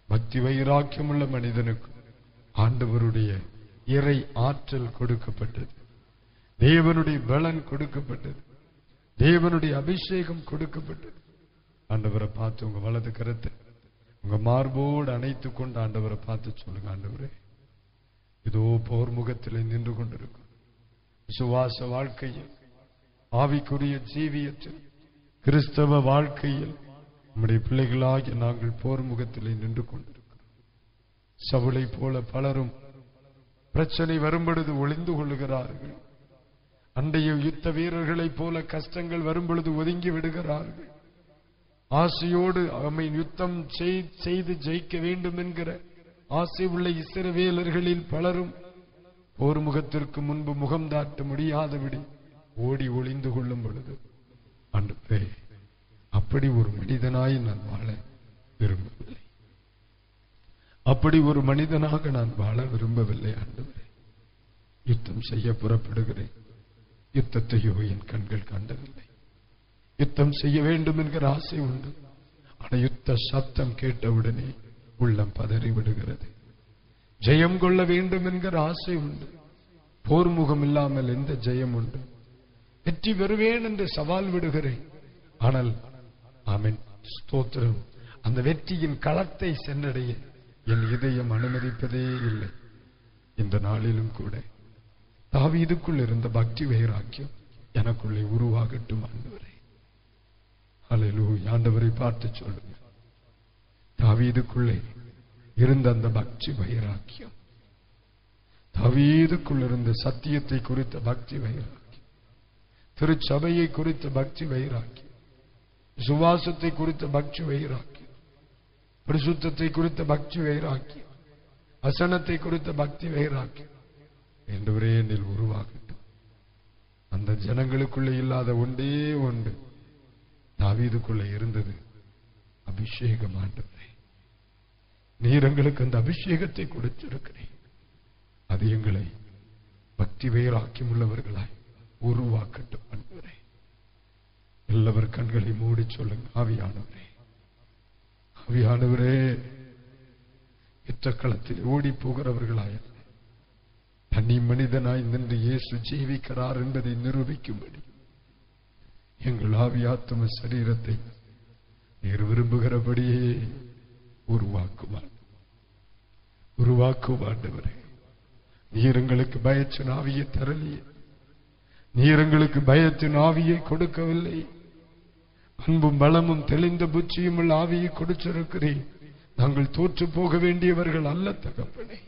பக்தி வைராக்கியம் உள்ள மனிதனுக்கு ஆண்டவருடைய இறை ஆற்றல் கொடுக்கப்பட்டது, தேவனுடைய பலன் கொடுக்கப்பட்டது, தேவனுடைய அபிஷேகம் கொடுக்கப்பட்டது. ஆண்டவரை பார்த்து உங்க வலது கரத்தை உங்க மார்போடு அணைத்துக் கொண்டு ஆண்டவரை பார்த்து சொல்லுங்க, ஆண்டவரே இதோ போர் முகத்திலே நின்று கொண்டிருக்கும் விசுவாச வாழ்க்கையில், ஆவிக்குரிய ஜீவியத்தில், கிறிஸ்தவ வாழ்க்கையில் நம்முடைய பிள்ளைகளாகிய நாங்கள் போர் முகத்திலே நின்று கொண்டிருக்கிறோம். சவுளை போல பலரும் பிரச்சனை வரும்பொழுது ஒளிந்து கொள்ளுகிறார்கள். அண்டைய யுத்த வீரர்களைப் போல கஷ்டங்கள் வரும்பொழுது ஒதுங்கி விடுகிறார்கள். ஆசையோடு யுத்தம் செய்து ஜெயிக்க வேண்டும் என்கிற ஆசை உள்ள இஸ்ரவேலர்களில் பலரும் போர் முகத்திற்கு முன்பு முகம் தாட்ட முடியாதபடி ஓடி ஒளிந்து கொள்ளும் பொழுது, ஆண்டவரே அப்படி ஒரு மனிதனாய் நான் வாழ விரும்பவில்லை, அப்படி ஒரு மனிதனாக நான் வாழ விரும்பவில்லை. ஆண்டவரே யுத்தம் செய்ய புறப்படுகிறேன், யுத்தத்தையோ என் கண்கள் கண்டதில்லை. யுத்தம் செய்ய வேண்டும் என்கிற ஆசை உண்டு, ஆனால் யுத்த சத்தம் கேட்டவுடனே உள்ளம் பதறி விடுகிறது. ஜெயம் கொள்ள வேண்டும் என்கிற ஆசை உண்டு, போர் முகம் இல்லாமல் எந்த ஜெயம் உண்டு? வெற்றி பெறுவேன் என்று சவால் விடுகிறேன், ஆனால் ஆமென் ஸ்தோத்திரம், அந்த வெற்றியின் களத்தை சென்றடைய என் இதயம் அனுமதிப்பதே இல்லை. இந்த நாளிலும் கூட தாவீதுக்குள் இருந்த பக்தி வைராக்கியம் எனக்குள்ளே உருவாகட்டும் ஆண்டவரே. அல்லேலூயா. ஆண்டவரை பார்த்து சொல்லுங்க, தாவீதுக்குள்ளே இருந்த அந்த பக்தி வைராக்கியம், தாவீதுக்குள் இருந்த சத்தியத்தை குறித்த பக்தி வைராக்கியம், திருச்சபையை குறித்த பக்தி வைராக்கியம், சுவாசத்தை குறித்த பக்தி வைராக்கியம், பரிசுத்தத்தை குறித்த பக்தி வைராக்கியம், வசனத்தை குறித்த பக்தி வைராக்கியம் என்றவரே என்னில் உருவாகட்டும். அந்த ஜனங்களுக்குள்ளே இல்லாத ஒன்றே ஒன்று தாவீதுக்குள்ளே இருந்தது, அபிஷேகம். ஆண்டவரே நீர் எங்களுக்கு அந்த அபிஷேகத்தை கொடுத்திருக்கிறேன், அது எங்களை பக்தி வைராக்கியம் உள்ளவர்களாய் உருவாக்கட்டும் ஆண்டவரே. எல்லாவர் கண்களை மூடி சொல்லுங்க, ஆவியானவரே, ஆவியானவரே யுத்தக்களத்தில் ஓடி போகிறவர்களாய் தனி மனிதனாய் நின்று இயேசு ஜீவிக்கிறார் என்பதை நிரூபிக்கும்படி எங்கள் ஆவியாத்ம சரீரத்தை நீர் விரும்புகிறபடியே உருவாக்குவாண்டவரே. நீர் எங்களுக்கு பயத்தின் ஆவியை தரலையே, நீர் எங்களுக்கு பயத்தின் ஆவியை கொடுக்கவில்லை, அன்பும் பலமும் தெளிந்த புத்தியும் உள்ள ஆவியை கொடுத்திருக்கிறேன். நாங்கள் தோற்று போக வேண்டியவர்கள் அல்ல தகப்பனே.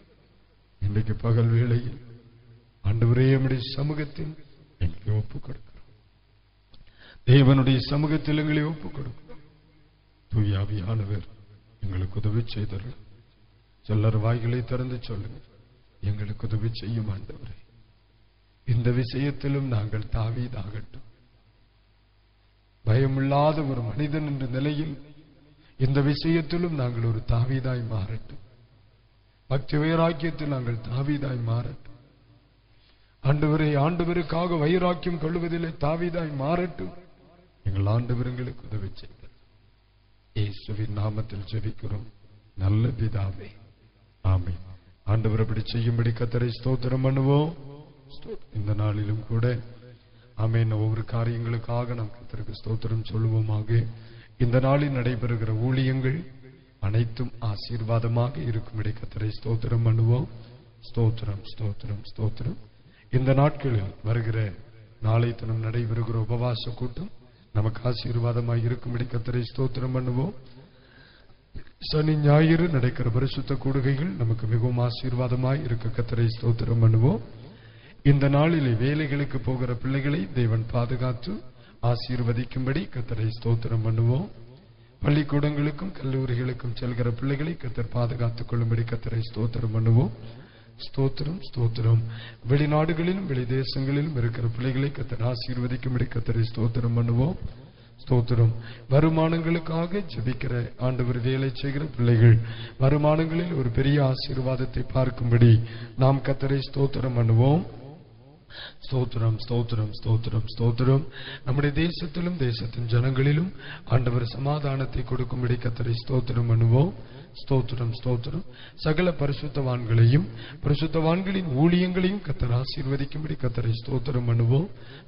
இன்றைக்கு பகல் வேளையில் ஆண்டவரே நம்முடைய சமூகத்தில் எங்களை ஒப்புக் கொடுக்கிறோம், தேவனுடைய சமூகத்தில் எங்களை ஒப்புக் கொடுக்கிறோம். தூய ஆவியானவர் எங்களுக்கு உதவி செய்தார்கள். சிலர் வாய்களை திறந்து சொல்லுங்க, எங்களுக்கு உதவி செய்யும் ஆண்டவரே. இந்த விஷயத்திலும் நாங்கள் தாவீதாகட்டும், பயமில்லாத ஒரு மனிதன் என்ற நிலையில் இந்த விஷயத்திலும் நாங்கள் ஒரு தாவீதாய் மாறட்டும், பக்தி வைராக்கியத்தில் நாங்கள் தாவீதாய் மாறட்டும் ஆண்டவரே. ஆண்டவருக்காக வைராக்கியம் கொள்வதிலே தாவீதாய் மாறட்டும். எங்கள் ஆண்டவர் எங்களுக்கு உதவி செய்தார். இயேசுவின் நாமத்தில் ஜெபிக்கிறோம் நல்ல பிதாவே, ஆமென். ஆண்டவர் அப்படி செய்யும்படி கர்த்தரை ஸ்தோத்திரம் பண்ணுவோம். இந்த நாளிலும் கூட ஆமென், ஒவ்வொரு காரியங்களுக்காக நாம் கர்த்தருக்கு ஸ்தோத்திரம் சொல்லுவோமாக. இந்த நாளில் நடைபெறுகிற ஊழியங்கள் அனைத்தும் ஆசீர்வாதமாக இருக்கும்படி கர்த்தரை ஸ்தோத்திரம் பண்ணுவோம். ஸ்தோத்திரம் ஸ்தோத்திரம் ஸ்தோத்திரம். இந்த நாட்களில் வருகிற நாளை தினம் நடைபெறுகிற உபவாச கூட்டம் நமக்கு ஆசீர்வாதமாக இருக்கும்படி கர்த்தரை ஸ்தோத்திரம் பண்ணுவோம். சனி ஞாயிறு நடக்கிற பரிசுத்த கூடுகைகள் நமக்கு மிகவும் ஆசீர்வாதமாய் இருக்க கர்த்தரை ஸ்தோத்திரம் பண்ணுவோம். இந்த நாளிலே வேலைகளுக்கு போகிற பிள்ளைகளை தேவன் பாதுகாத்து ஆசீர்வதிக்கும்படி கர்த்தரை ஸ்தோத்திரம் பண்ணுவோம். பள்ளிக்கூடங்களுக்கும் கல்லூரிகளுக்கும் செல்கிற பிள்ளைகளை கர்த்தர் பாதுகாத்துக் கொள்ளும்படி கர்த்தரை ஸ்தோத்திரம் பண்ணுவோம். ஸ்தோத்திரம் ஸ்தோத்திரம். வெளிநாடுகளிலும் வெளி தேசங்களிலும் இருக்கிற பிள்ளைகளை கர்த்தர் ஆசீர்வதிக்கும்படி கர்த்தரை ஸ்தோத்திரம் பண்ணுவோம். ஸ்தோத்திரம். வருமானங்களுக்காக ஜெபிக்கிற ஆண்டவர் வேலை செய்கிற பிள்ளைகள் வருமானங்களில் ஒரு பெரிய ஆசீர்வாதத்தை பார்க்கும்படி நாம் கர்த்தரை ஸ்தோத்திரம் பண்ணுவோம். ஸ்தோத்திரம் ஸ்தோத்திரம் ஸ்தோத்திரம் ஸ்தோத்திரம். நம்முடைய தேசத்திலும் தேசத்தின் ஜனங்களிலும் ஆண்டவர் சமாதானத்தை கொடுக்கும்படி கர்த்தரை ஸ்தோத்திரம் பண்ணுவோம். ஸ்தோத்திரம் ஸ்தோத்திரம். சகல பரிசுத்தவான்களையும் பரிசுத்தவான்களின் ஊழியங்களையும் கர்த்தர் ஆசீர்வதிக்கும்படி கர்த்தரை ஸ்தோத்திரம் பண்ணுவோம்.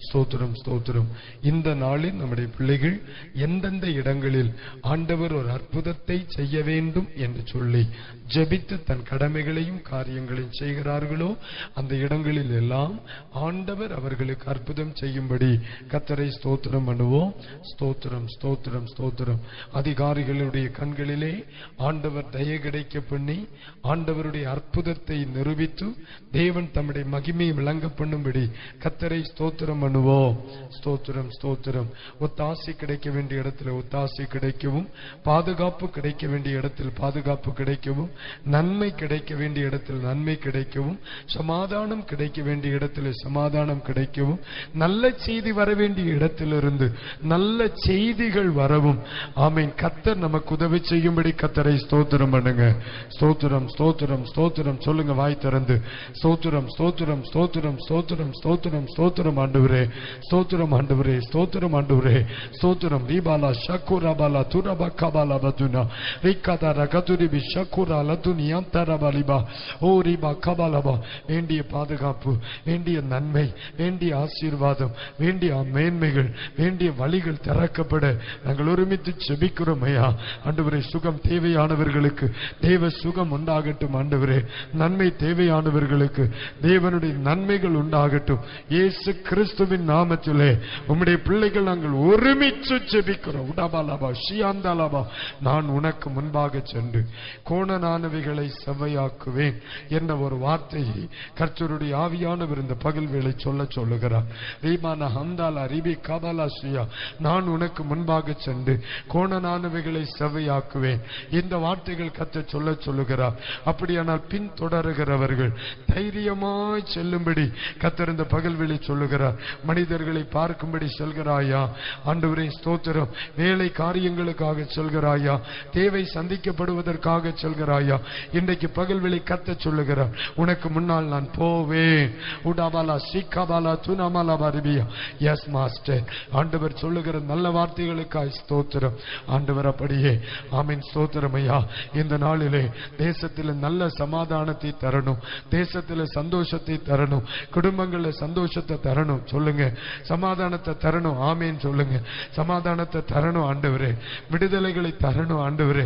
ஸ்தோத்திரம் ஸ்தோத்திரம். இந்த நாளில் நம்முடைய பிள்ளைகள் எந்தெந்த இடங்களில் ஆண்டவர் ஒரு அற்புதத்தை செய்ய வேண்டும் என்று சொல்லி ஜெபித்து தன் கடமைகளையும் காரியங்களையும் செய்கிறார்களோ அந்த இடங்களில் எல்லாம் ஆண்டவர் அவர்களுக்கு அற்புதம் செய்யும்படி கர்த்தரை ஸ்தோத்திரம் பண்ணுவோம். ஸ்தோத்திரம் ஸ்தோத்திரம் ஸ்தோத்திரம். அதிகாரிகளுடைய கண்களிலே ஆண்டவர் தயை கிடைக்க பண்ணி ஆண்டவருடைய அற்புதத்தை நிரூபித்து தேவன் தம்முடைய மகிமையை விளங்க பண்ணும்படி கர்த்தரை ஸ்தோத்திரம் பண்ணுவோம். ஸ்தோத்திரம் ஸ்தோத்திரம். ஒத்தாசை கிடைக்க வேண்டிய இடத்துல ஒத்தாசை கிடைக்கவும், பாதுகாப்பு கிடைக்க வேண்டிய இடத்தில் பாதுகாப்பு கிடைக்கவும், நன்மை கிடைக்க வேண்டிய இடத்தில் நன்மை கிடைக்கவும், சமாதானம் கிடைக்க வேண்டிய இடத்தில் சமாதானம் கிடைக்கவும், நல்ல செய்தி வர வேண்டிய இடத்திலிருந்து நல்ல செய்திகள் வரவும் ஆமென் கர்த்தர் நமக்கு உதவி செய்யும்படி கர்த்தரை ஸ்தோத்திரம் பண்ணுங்க. ஸ்தோத்திரம் ஸ்தோத்திரம் ஸ்தோத்திரம். சொல்லுங்க வாய் திறந்து. ஸ்தோத்திரம் ஸ்தோத்திரம் ஸ்தோத்திரம் ஸ்தோத்திரம் ஸ்தோத்திரம் ஸ்தோத்திரம் ஆண்டவரே. ஸ்தோத்திரம் ஆண்டவரே. ஸ்தோத்திரம் ஆண்டவரே. ஸ்தோத்திரம். ரீபாலா ஷக்குரா பாலா துரபா கபாலா பதுனா ரிகாதா ரகதுரிபி ஷக்குரா லதுனியா தரபாலிபா ஓ ரிபா கபாலபா. வேண்டிய பாதுகாப்பு, வேண்டிய நன்மை, வேண்டிய ஆசீர்வாதம், வேண்டிய மேன்மைகள், வேண்டிய வழிகள் திறக்கப்பட நாங்கள் ஒருமித்து ஜெபிக்கிறோம் ஐயா. ஆண்டவரே சுகம் தேவையானவர்களுக்கு தேவ சுகம் உண்டாகட்டும். ஆண்டவரே நன்மை தேவையானவர்களுக்கு தேவனுடைய நன்மைகள் உண்டாகட்டும். இயேசு கிறிஸ்துவின் நாமத்திலே உம்முடைய பிள்ளைகள் நாங்கள் ஒருமித்து ஜெபிக்கிறோம். உடபாலாபா ஷியாந்தாலாபா. நான் உனக்கு முன்பாக சென்று கோணனானவைகளை செவ்வையாக்குவேன் என்ற ஒரு வார்த்தையை கர்த்தருடைய ஆவியானவர் இந்த பகல் வேளை சொல்லுகிறார். ரீபானா ஹந்தாலா ரிபி கபாலா ஸ்ரீயா. நான் உனக்கு முன்பாக சென்று கோணனானவைகளை செவ்வையாக்குவேன். இந்த வார்த்தைகள் கர்த்தர் சொல்லுகிறார். அப்படியானால் பின் தொடருகிறவர்கள் தைரியமாய் செல்லும்படி கர்த்தர் இந்த பகல்வெளி சொல்லுகிறார். மனிதர்களை பார்க்கும்படி செல்கிறாயா ஆண்டவரே ஸ்தோத்திரம். வேலை காரியங்களுக்காக செல்கிறாயா, தேவை சந்திக்கப்படுவதற்காக செல்கிறாயா, இன்றைக்கு பகல்வெளி கர்த்தர் சொல்லுகிறார். உனக்கு முன்னால் நான் போவேன். உடாபாலா சிக்காபாலா துனாமாலா பரிபியா. Yes master. ஆண்டவர் சொல்லுகிற நல்ல வார்த்தைகளுக்காய் ஸ்தோத்திரம். ஆண்டவர் அப்படியே ஆமென் ஸ்தோத்திரம் ஐயா. இந்த நாளிலே தேசத்தில் நல்ல சமாதானத்தை தரணும், தேசத்தில் சந்தோஷத்தை தரணும், குடும்பங்களில் சந்தோஷத்தை தரணும். சொல்லுங்க சமாதானத்தை தரணும். ஆமேன் சொல்லுங்க. சமாதானத்தை தரணும் ஆண்டவரே. விடுதலைகளை தரணும் ஆண்டவரே.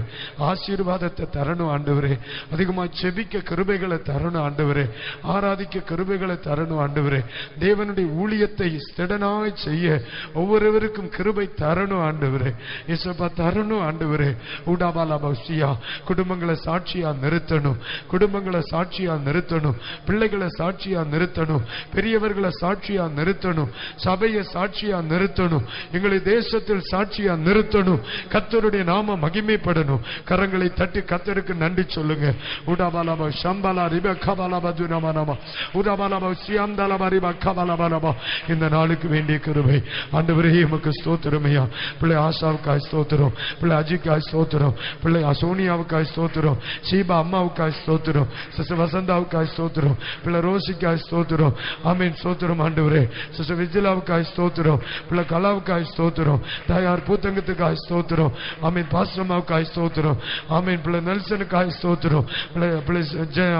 ஆசீர்வாதத்தை தரணும் ஆண்டவரே. அதிகமாக செபிக்க கிருபைகளை தரணும் ஆண்டவரே. ஆராதிக்க கிருபைகளை தரணும் ஆண்டவரே. தேவனுடைய ஊழியத்தை ஸ்திடனாய் செய்ய ஒவ்வொருவருக்கும் கிருபை தரணும் ஆண்டவரே. இயேசுப்பா தரணும் ஆண்டவரே. உடாபாலா பௌசியா. குடும்பங்களை சாட்சியா நிறுத்தணும், குடும்பங்களை சாட்சியா நிறுத்தணும், பிள்ளைகளை சாட்சியா நிறுத்தணும், பெரியவர்களை சாட்சியா நிறுத்தணும், சபையை சாட்சியா நிறுத்தணும், எங்களை தேசத்தில் சாட்சியா நிறுத்தணும். கர்த்தருடைய நாம மகிமைப்படணும். கரங்களை தட்டி கர்த்தருக்கு நன்றி சொல்லுங்க. உடாபாலாபா ஷம்பாலா ரிபா கபாலாபா துனமானமா உடாபாலாபா சியாம்தாலாபா ரிபா கபாலாபாலாபா. இந்த நாளுக்கு வேண்டிய கிருபை ஆண்டவரே உமக்கு ஸ்தோத்திரமையா. பிள்ளை ஆசாவுக்காய் ஸ்தோத்திரம், பிள்ளை அஜிக்காய் ஸ்தோத்திரம், பிள்ளை சோனியாவுக்காய் ஸ்தோத்திரம், சீபா அம்மாவுக்காய் ஸ்தோத்திரம், சிஸ்டர் வசந்தாவுக்காய் ஸ்தோத்திரம், பிள்ளை ரோசிக்காய் ஸ்தோத்திரம். ஆமீன் ஸ்தோத்திரம் ஆண்டவரே. சிஸ்டர் விஜிலாவுக்காய் ஸ்தோத்திரம், பிள்ளை கலாவுக்காய் ஸ்தோத்திரம், தாயார் பூத்தங்கத்துக்காய் ஸ்தோத்திரம். ஆமீன் பாஸ்டமாவுக்காய் ஸ்தோத்திரம். ஆமீன் பிள்ளை நெல்சனுக்காய் ஸ்தோத்திரம்,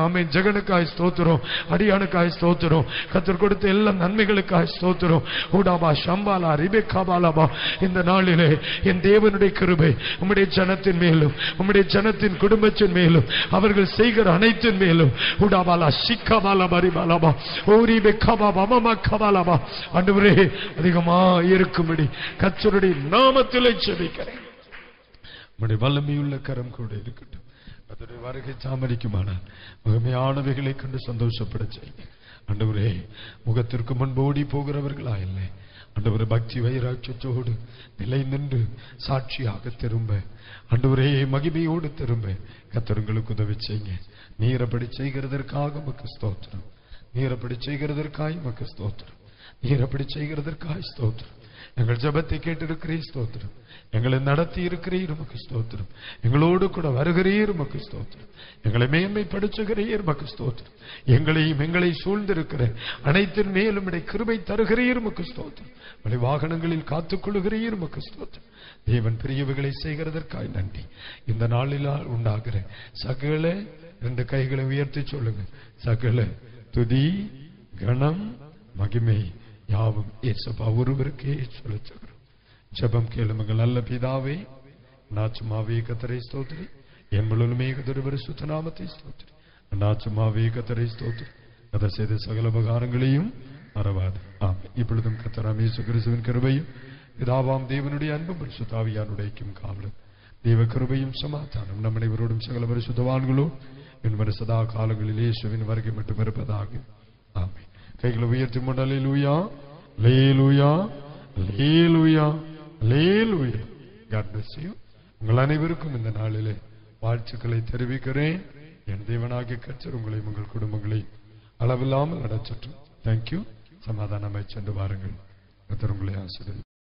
ஆமீன் ஜெகனுக்காய் ஸ்தோத்திரம், அடியானுக்காய் ஸ்தோத்திரம். கர்த்தர் கொடுத்த எல்லா நன்மைகளுக்காய் ஸ்தோத்திரம். ஊடாபா ஷம்பாலா ரிபேகாபாலாபா. இந்த நாளிலே என் தேவனுடைய கிருபை உம்முடைய ஜனத்தின் மேலும், உம்முடைய ஜனத்தின் குடும்பத்தின் மேலும், அவர்கள் செய்கிற அனைத்தின் மேலும் உடாபாலா சிக்காபாலா பரிபாலாபா ஓரிபே கபாபா மமா கபாலாபா ஆண்டவரே அதிகமா இருக்கும்படி கர்த்தருடைய நாமத்திலே ஜெபிக்கிறேன். உம்முடைய வல்லமையுள்ள கரம் கூட இருக்கட்டும். அதனுடைய வருகை தாமதிக்குமானால் மகிமையானவைகளை கண்டு சந்தோஷப்பட செய்யுங்க ஆண்டவரே. முகத்திற்கு முன்பு ஓடி போகிறவர்களா இல்லை, ஆண்டவரே பக்தி வைராக்கியத்தோடு நிலை நின்று சாட்சியாக திரும்ப, ஆண்டவரே மகிமையோடு திரும்ப கர்த்தருக்கு உதவி செய்யுங்க. நீரப்படி செய்கிறதற்காக உமக்கு ஸ்தோத்திரம். நீரப்படி செய்கிறதற்காய் உமக்கு ஸ்தோத்திரம். நீரப்படி செய்கிறதற்காய் ஸ்தோத்திரம். எங்கள் ஜெபத்தை கேட்டிருக்கிறீர் ஸ்தோத்திரம். எங்களை நடத்தி இருக்கிறீர் உமக்கு ஸ்தோத்திரம். எங்களோடு கூட வருகிறீர் உமக்கு ஸ்தோத்திரம். எங்களை மேன்மைப்படுத்துகிறீர் உமக்கு ஸ்தோத்திரம். எங்களை சூழ்ந்திருக்கிற அனைத்தின் மேலும் கிருபை தருகிறீர் உமக்கு ஸ்தோத்திரம். வழி வாகனங்களில் காத்துக்கொள்ளுகிறீர் உமக்கு ஸ்தோத்திரம். தேவன் பெரியவைகளை செய்கிறதற்காய் நன்றி. இந்த நாளில் உண்டாகிற சகல 2 கைகளை உயர்த்தி சொல்லுங்க. சகல துதி கணம் மகிமை யாவும் இயேசுப்பா ஒருவருக்கே சொல்லுகிறோம். ஜெபம் கேளுங்கள் நல்ல பிதாவே. நாச்சுமாவே கர்த்தரை ஸ்தோத்திரி. என் முழுமே கர்த்தருடைய பரிசுத்த நாமத்தை ஸ்தோத்திரி. நாச்சுமாவே கர்த்தரை ஸ்தோத்திரி. கர்த்தர் செய்த சகல உபகாரங்களையும் மறவாது. ஆமென். இப்பொழுதும் கர்த்தராம் இயேசு கிறிஸ்துவின் கிருபையும் பிதாவாம் தேவனுடைய அன்பும் பரிசுத்த ஆவியானுடைய காவலும் தேவ கிருபையும் சமாதானம் நம் அனைவரோடும் சகல பரிசுத்தவான்களோடும் என் சதா காலங்களில் இயேசுவின் வருகை மட்டும் இருப்பதாக. ஆமென். கைகளை உயர்த்தி அல்லேலூயா அல்லேலூயா அல்லேலூயா அல்லேலூயா. God bless you. உங்கள் அனைவருக்கும் இந்த நாளிலே வாழ்த்துக்களை தெரிவிக்கிறேன். என் தேவனாகிய கர்த்தர் உங்களையும் உங்கள் குடும்பங்களையும் அளவில்லாமல் நடத்தட்டும். தேங்க்யூ. சமாதானமாய் சென்று வாருங்கள். கர்த்தர் உங்களை ஆசீர்வதிப்பார்.